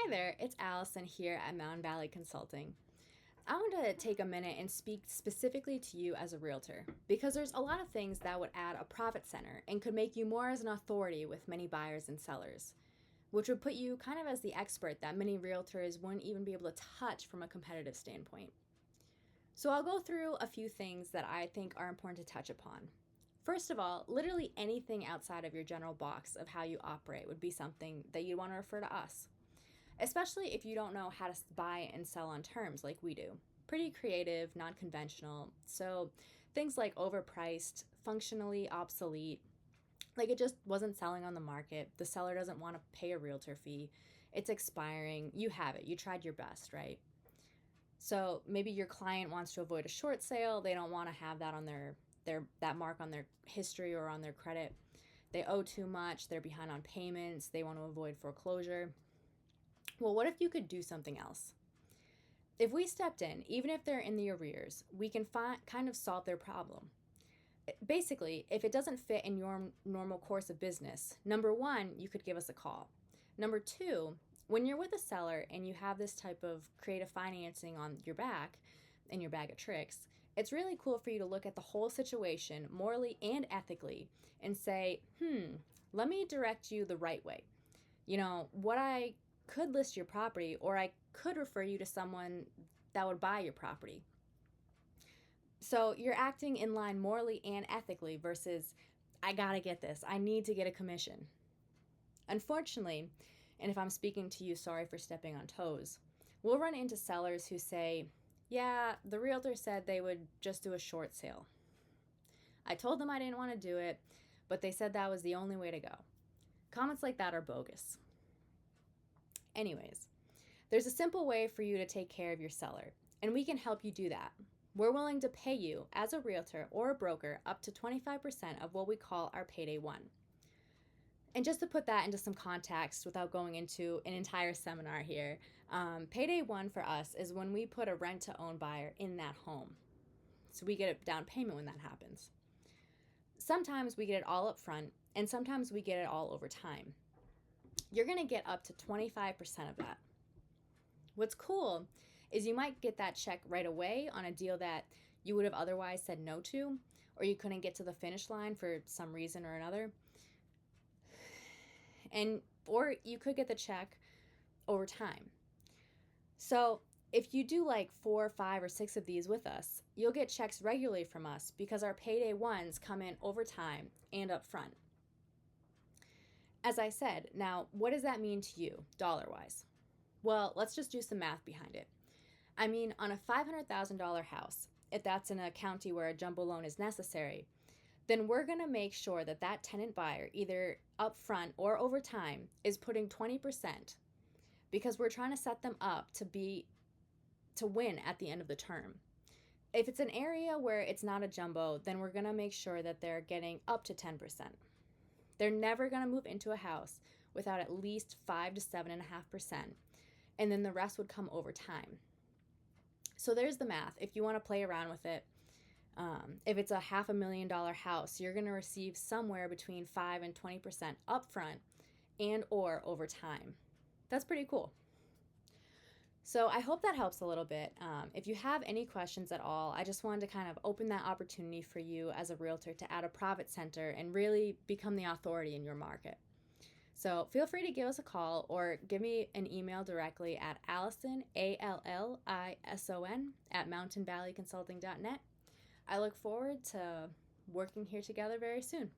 Hi there, it's Allison here at Mountain Valley Consulting. I want to take a minute and speak specifically to you as a realtor because there's a lot of things that would add a profit center and could make you more as an authority with many buyers and sellers, which would put you kind of as the expert that many realtors wouldn't even be able to touch from a competitive standpoint. So I'll go through a few things that I think are important to touch upon. First of all, literally anything outside of your general box of how you operate would be something that you'd want to refer to us, especially if you don't know how to buy and sell on terms like we do. Pretty creative, non-conventional. So things like overpriced, functionally obsolete, like it just wasn't selling on the market. The seller doesn't want to pay a realtor fee. It's expiring. You have it. You tried your best, right? So maybe your client wants to avoid a short sale. They don't want to have that on their that mark on their history or on their credit. They owe too much. They're behind on payments. They want to avoid foreclosure. Well, what if you could do something else? If we stepped in, even if they're in the arrears, we can kind of solve their problem. Basically, if it doesn't fit in your normal course of business, number one, you could give us a call. Number two, when you're with a seller and you have this type of creative financing on your back, in your bag of tricks, it's really cool for you to look at the whole situation morally and ethically and say, let me direct you the right way. What I could list your property, or I could refer you to someone that would buy your property. So you're acting in line morally and ethically versus, I gotta get this, I need to get a commission. Unfortunately, and if I'm speaking to you, sorry for stepping on toes, we'll run into sellers who say, yeah, the realtor said they would just do a short sale. I told them I didn't want to do it, but they said that was the only way to go. Comments like that are bogus. Anyways, there's a simple way for you to take care of your seller, and we can help you do that. We're willing to pay you as a realtor or a broker up to 25% of what we call our payday one. And just to put that into some context without going into an entire seminar here, payday one for us is when we put a rent to own buyer in that home. So we get a down payment when that happens. Sometimes we get it all up front, and sometimes we get it all over time. You're going to get up to 25% of that. What's cool is you might get that check right away on a deal that you would have otherwise said no to, or you couldn't get to the finish line for some reason or another. Or you could get the check over time. So if you do like 4, 5, or 6 of these with us, you'll get checks regularly from us because our payday ones come in over time and up front. As I said, now what does that mean to you dollar-wise? Well, let's just do some math behind it. I mean, on a $500,000 house, if that's in a county where a jumbo loan is necessary, then we're going to make sure that that tenant buyer, either up front or over time, is putting 20% because we're trying to set them up to win at the end of the term. If it's an area where it's not a jumbo, then we're going to make sure that they're getting up to 10%. They're never going to move into a house without at least 5 to 7.5%, and then the rest would come over time. So there's the math. If you want to play around with it, if it's a $500,000 house, you're going to receive somewhere between 5 and 20% upfront and or over time. That's pretty cool. So I hope that helps a little bit. If you have any questions at all, I just wanted to kind of open that opportunity for you as a realtor to add a profit center and really become the authority in your market. So feel free to give us a call or give me an email directly at Allison, ALLISON, at mountainvalleyconsulting.net. I look forward to working here together very soon.